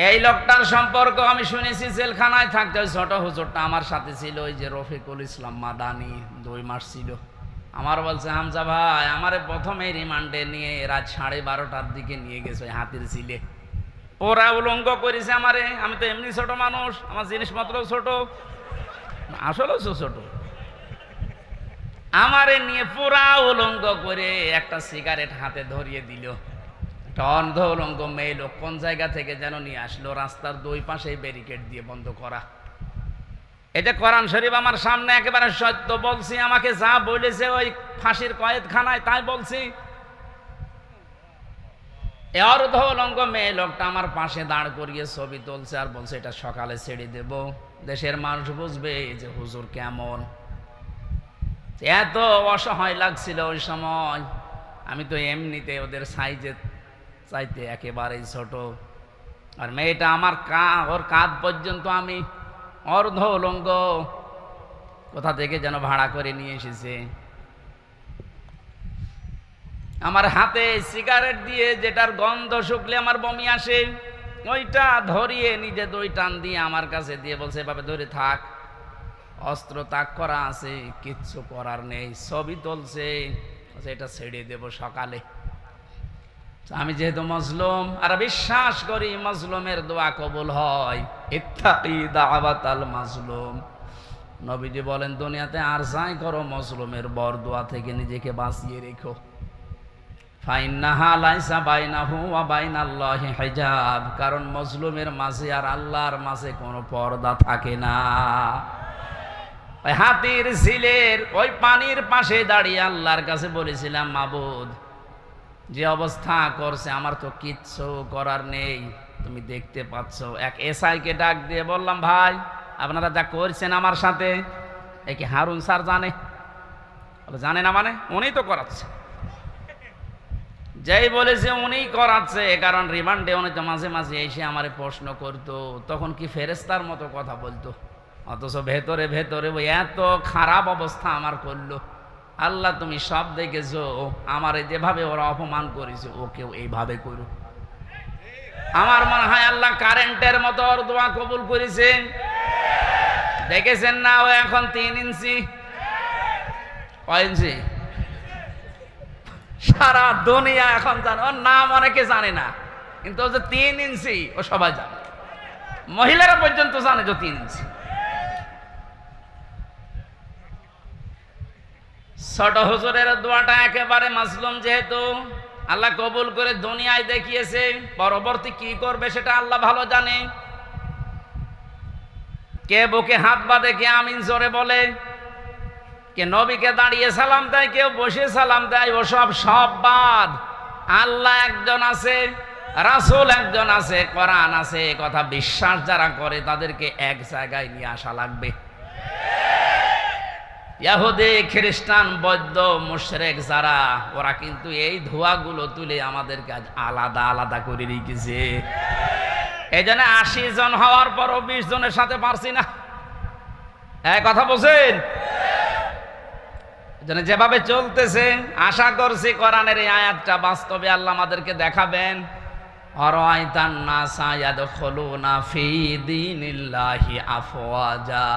এই লোকটার সম্পর্ক আমি শুনেছি, জেলখানায় থাকতে ওই ছোট হুজুরটা আমার সাথে ছিল, ওই যে রফিকুল ইসলাম মাদানি, 2 মাস ছিল। আমার বলছে, হামজা ভাই আমারে প্রথমে রিমান্ডে নিয়ে রাত 12:30টার দিকে নিয়ে গেছে ওই হাতির ঝিলে। ওরা উলঙ্গ করেছে আমারে, আমি তো এমনি ছোট মানুষ, আমার জিনিসপত্র ছোট, আসলেও ছোট। আমারে নিয়ে পুরা উলঙ্গ করে একটা সিগারেট হাতে ধরিয়ে দিল। একটা অন্ধ উলঙ্গ মেয়ে লোক কোন জায়গা থেকে যেন নিয়ে আসলো, রাস্তার 2 পাশে ব্যারিকেড দিয়ে বন্ধ করা। এটা কোরআন শরীফ আমার সামনে, একেবারে সত্য বলছি। আমাকে যা বলেছে ওই ফাঁসির কয়েদখানায় তাই বলছি। অর্ধ উলঙ্গ মেয়ে লোকটা আমার পাশে দাঁড় করিয়ে ছবি তুলছে আর বলছে, এটা সকালে ছেড়ে দেব, দেশের মানুষ বুঝবে যে হুজুর কেমন। এত অসহায় লাগছিল ওই সময়। আমি তো এমনিতে ওদের সাইজে চাইতে একেবারেই ছোট, আর মেয়েটা আমার ওর কাঁধ পর্যন্ত আমি অর্ধ উলঙ্গ, কোথা থেকে যেন ভাড়া করে নিয়ে এসেছে। আমার হাতে সিগারেট দিয়ে, যেটার গন্ধ শুকলে আমার বমি আসে, ওইটা ধরিয়ে নিজে 2 টান দিয়ে আমার কাছে দিয়ে বলছে, এভাবে ধরে থাক, অস্ত্র তাক করা আছে, কিচ্ছু করার নেই। ছবি তুলছে, এটা ছেড়ে দেব সকালে। আমি যেহেতু মজলুম আর বিশ্বাস করি মজলুমের দোয়া কবুল হয়, ইত্তাকি দাওয়াতাল মাজলুম। নবীজি বলেন, দুনিয়াতে আর যাই করো মজলুমের বরদোয়া থেকে নিজেকে বাঁচিয়ে রেখো। ফাইন্নাহা লাইসা বাইনাহু ওয়া বাইনাল্লাহি হিজাব, কারণ মজলুমের মাঝে আর আল্লাহর মাঝে কোনো পর্দা থাকে না। ওই হাতির ঝিলের ওই পানির পাশে দাঁড়িয়ে আল্লাহর কাছে বলেছিলাম, মাবুদ যে অবস্থা করছে আমার তো কিচ্ছু করার নেই, তুমি দেখতে পাচ্ছ। এক এসআইকে ডাক দিয়ে বললাম, ভাই আপনারা যা করছেন আমার সাথে, এ কি হারুন স্যার জানে? জানে না মানে? উনি তো করাচ্ছে। যেই বলেছে উনি করাচ্ছে, কারণ রিমান্ডে উনি তো মাঝে মাঝে এসে আমারে প্রশ্ন করতো, তখন কি ফেরেস্তার মতো কথা বলতো, অথচ ভেতরে ভেতরে ওই এত খারাপ অবস্থা আমার করলো। আল্লাহ তুমি সব দেখেছো, আমারে যেভাবে ওরা অপমান করেছে ওকেও এইভাবে করো। আমার মনে হয় আল্লাহ কারেন্টের মতো ওর দোয়া কবুল করেছে। দেখেছেন না, ও এখন 3 ইঞ্চি। কয় ইঞ্চি? সারা দুনিয়া এখন জানে, ওর নাম অনেকে জানে না, কিন্তু ও যে 3 ইঞ্চি ও সবাই জানে, মহিলারা পর্যন্ত জানে যে 3 ইঞ্চি। ছোট হুজুরের দোয়াটা একেবারে মাজলুম, যেহেতু আল্লাহ কবুল করে দুনিয়ায় দেখিয়েছে, পরবর্তী কি করবে সেটা আল্লাহ ভালো জানে। কে বুকে হাত বাঁধে, কে আমিন জোরে বলে, কে নবীকে দাঁড়িয়ে সালাম দেয়, কেউ বসে সালাম দেয়, ওসব সব বাদ। আল্লাহ একজন আছে, রাসূল একজন আছে, কোরআন আছে, কথা বিশ্বাস যারা করে তাদেরকে এক জায়গায় নিয়ে আসা লাগবে। ইহুদি, খ্রিস্টান, বৌদ্ধ, মুশরিক যারা, ওরা কিন্তু এই ধোঁয়াগুলো তুলে আমাদেরকে আজ আলাদা আলাদা করে রেখেছে। এই জন্য 80 জন হওয়ার পরও 20 জনের সাথে পারছি না। কথা বলছেন? যেভাবে চলতেছে, আশা করছি কোরআনের এই আয়াতটা বাস্তবে আল্লাহ আমাদেরকে দেখাবেন। আরাআইতান নাসা ইয়াদখুলুনা ফি দীনিল্লাহি আফওয়াজা,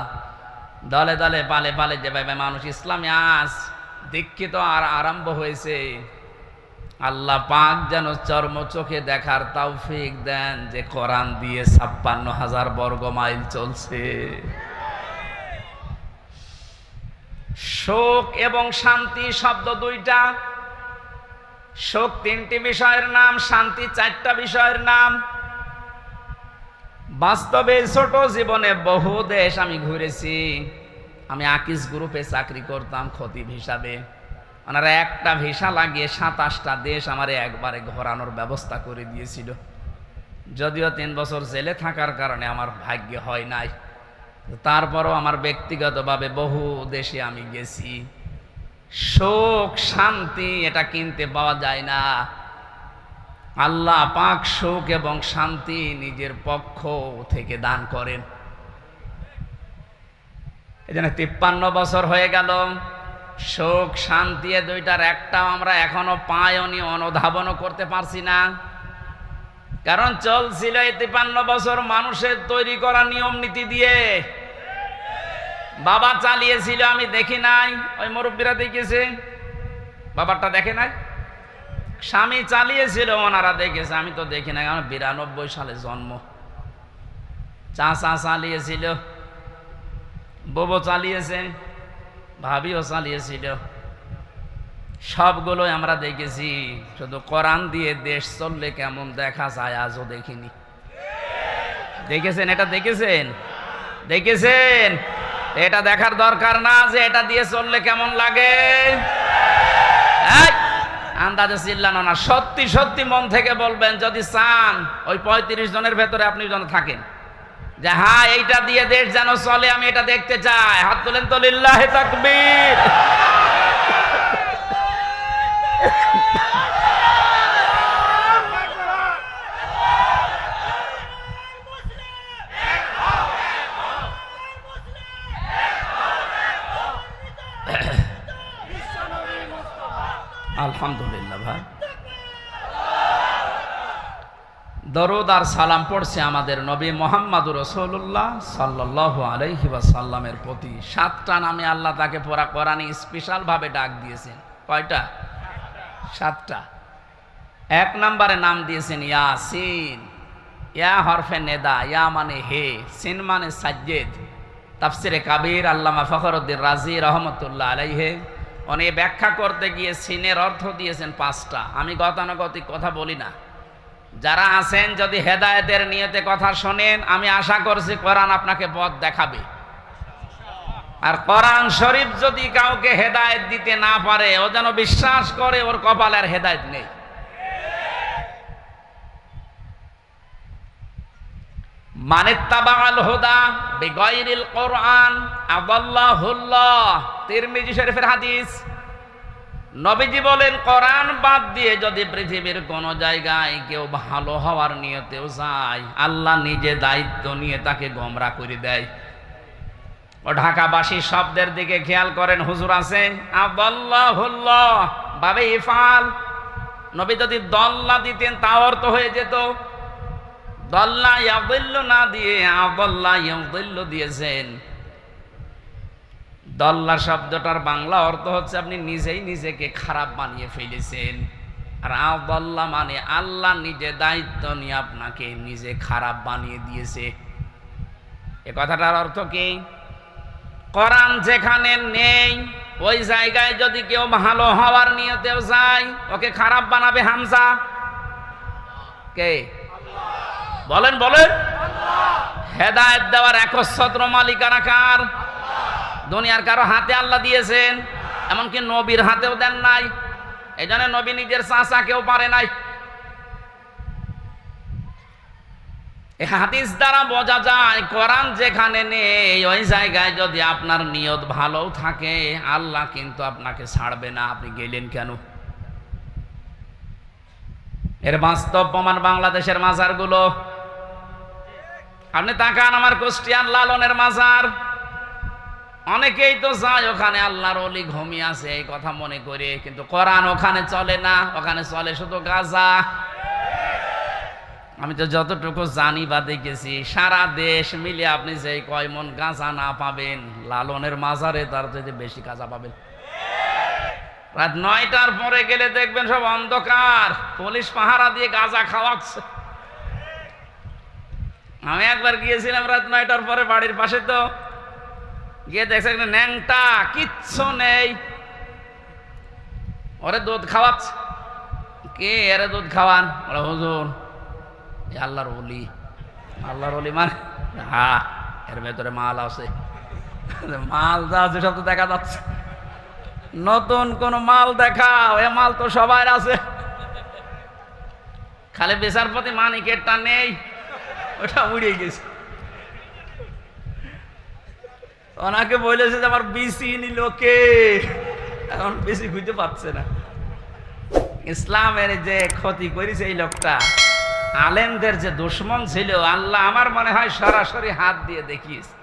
দলে দলে পালে পালে যেভাবে মানুষ ইসলামে আজ দীক্ষিত আর আরম্ভ হয়েছে, আল্লাহ পাক যেন চর্ম চোখে দেখার তৌফিক দেন যে কোরআন দিয়ে 56,000 বর্গ মাইল চলছে। শোক এবং শান্তি শব্দ 2টা। শোক 3টি বিষয়ের নাম, শান্তি 4টা বিষয়ের নাম। বাস্তবে ছোট জীবনে বহু দেশ আমি ঘুরেছি। আমি আকিস গ্রুপে চাকরি করতাম খতিব হিসাবে। ওনারা একটা ভিসা লাগিয়ে 27টা দেশ আমারে একবারে ঘোরানোর ব্যবস্থা করে দিয়েছিল। যদিও 3 বছর জেলে থাকার কারণে আমার ভাগ্য হয় নাই, তারপরও আমার ব্যক্তিগতভাবে বহু দেশে আমি গেছি। সুখ শান্তি এটা কিনতে পাওয়া যায় না। আল্লাহ পাক সুখ এবং শান্তি নিজের পক্ষ থেকে দান করেন। এজন্য 53 বছর হয়ে গেল, সুখ শান্তি এ 2টার একটাও আমরা এখনো পাইনি, অনুধাবনও করতে পারছি না। কারণ চলছিল 53 বছর মানুষের তৈরি করা নিয়ম নীতি দিয়ে। বাবা চালিয়েছিল, আমি দেখি নাই, ওই মুরব্বীরা দেখেছে, বাবারটা দেখে নাই। স্বামী চালিয়েছিল, ওনারা দেখেছে, আমি তো দেখি নাই। আমার 92 সালে জন্ম। চাচা চালিয়েছিল, বউ চালিয়েছে, ভাবিও চালিয়েছিল, সবগুলোই আমরা দেখেছি। শুধু কোরআন দিয়ে দেশ চললে কেমন দেখা যায় আজও দেখিনি। দেখেছেন? এটা দেখেছেন? দেখেছেন? এটা দেখার দরকার না যে এটা দিয়ে চললে কেমন লাগে? আন্দাজে চিল্লানো না, সত্যি সত্যি মন থেকে বলবেন যদি চান ওই 35 জনের ভেতরে আপনি যেন থাকেন যে হ্যাঁ এইটা দিয়ে দেশ যেন চলে, আমি এটা দেখতে চাই। হাত তোলেন তো, লিল্লাহি তাকবীর। আলহামদুলিল্লাহ ভাই, দরুদ আর সালাম পড়ছে আমাদের নবী মুহাম্মদুর রাসূলুল্লাহ সাল্লাল্লাহু আলাইহি ওয়াসাল্লামের প্রতি। 7টা নামে আল্লাহ তাকে পুরা কোরআনে স্পেশাল ভাবে ডাক দিয়েছেন। কয়টা? 7টা। 1 নম্বরে নাম দিয়েছেন ইয়াসিন। ইয়া হরফে নেদা, ইয়া মানে হে, সিন মানে সাজ্জেদ। তাফসিরে কাবীর আল্লামা ফখরুদ্দিন রাজি রহমতুল্লাহ আলাইহি উনি ব্যাখ্যা করতে গিয়ে সিনের অর্থ দিয়েছেন 5টা। আমি গতানুগতিক কথা বলি না। যারা আছেন যদি হেদায়েতের নিয়তে কথা শোনেন, আমি আশা করছি কোরআন আপনাকে পথ দেখাবে। আর কোরআন শরীফ যদি কাউকে হেদায়েত দিতে না পারে, ও যেন বিশ্বাস করে ওর কপালের হেদায়েত নেই। মানিত্তাবাআল হুদা বিগাইরিল কোরআন আদাল্লাহুল্লাহ। তিরমিজি শরীফের হাদিস। নবীজি বলেন কোরআন বাদ দিয়ে যদি পৃথিবীর কোন জায়গায় কেউ ভালো হওয়ার নিয়তেও যায়, আল্লাহ নিজে দায়িত্ব নিয়ে তাকে গোমরাহ করে দেয়। ও ঢাকাবাসী শব্দের দিকে খেয়াল করেন, হুজুর আছে আদাল্লাহুল্লাহ বাবে ইফাল। নবী যদি দল্লা দিতেন তাও অর্থ হয়ে যেত। দল্লা ইয়াদিল্লু না দিয়ে আদাল্লা ইয়াদিল্লু দিয়েছেন। দল্লা শব্দটার বাংলা অর্থ হচ্ছে আপনি নিজেই নিজেকে খারাপ বানিয়ে ফেলেছেন। আর আদাল্লা মানে আল্লাহ নিজে দায়িত্ব নিয়ে আপনাকে নিজে খারাপ বানিয়ে দিয়েছে। এ কথাটার অর্থ কি? কোরআন যেখানে নেই ওই জায়গায় যদি কেউ ভালো হওয়ার নিয়তেও যায়, ওকে খারাপ বানাবে হামজা কে? বলেন বলেন। হেদায়েত দেওয়ার একচ্ছত্র মালিকানা কার? দুনিয়ার কারো হাতে আল্লাহ দিয়েছেন, এমনকি নবীর হাতেও দেন নাই। এই জন্য নবী নিজের চাচা কেউ পারে নাই। এই হাদিস দ্বারা বোঝা যায় কোরআন যেখানে নেই ওই জায়গায় যদি আপনার নিয়ত ভালো থাকে, আল্লাহ কিন্তু আপনাকে ছাড়বে না। আপনি গেলেন কেন? এর বাস্তব প্রমাণ বাংলাদেশের মাজারগুলো। আপনি তাকান, আমার কুষ্টিয়ার লালনের মাজার, অনেকেই তো যায় ওখানে আল্লাহর ওলি ঘুমিয়ে আছে এই কথা মনে করে, কিন্তু কোরআন ওখানে চলে না, ওখানে চলে শুধু গাঁজা। আমি তো যতটুকু জানি বা দেখেছি, সারা দেশ মিলে আপনি যে কয় মন গাঁজা না পাবেন, লালনের মাজারে তার থেকে বেশি গাঁজা পাবেন। রাত 9টার পরে গেলে দেখবেন সব অন্ধকার, পুলিশ পাহারা দিয়ে গাঁজা খাওয়াচ্ছে। আমি একবার গিয়েছিলাম রাত 9টার পরে বাড়ির পাশে, তো গিয়ে দেখছে ন্যাংটা, কিচ্ছু নেই, ওরে দুধ খাওয়াচ্ছে। কে এরে দুধ খাওয়ান? ওরা হুজুর আল্লাহর ওলি। আল্লাহর ওলি মানে হ্যাঁ, এর ভেতরে মাল আছে। মাল যা আছে সব তো দেখা যাচ্ছে। নতুন কোন মাল দেখাও, এ মাল তো সবার আছে, খালি বেচার প্রতি মানিকেরটা নেই, ওটা উড়ে গেছে। ওনাকে বলেছে যে আমার বিসি নিল কে, এখন বেশি খুঁজে পাচ্ছে না। ইসলামের যে ক্ষতি করেছে এই লোকটা, আলেমদের যে দুশ্মন ছিল, আল্লাহ আমার মনে হয় সরাসরি হাত দিয়ে দেখিয়েছে।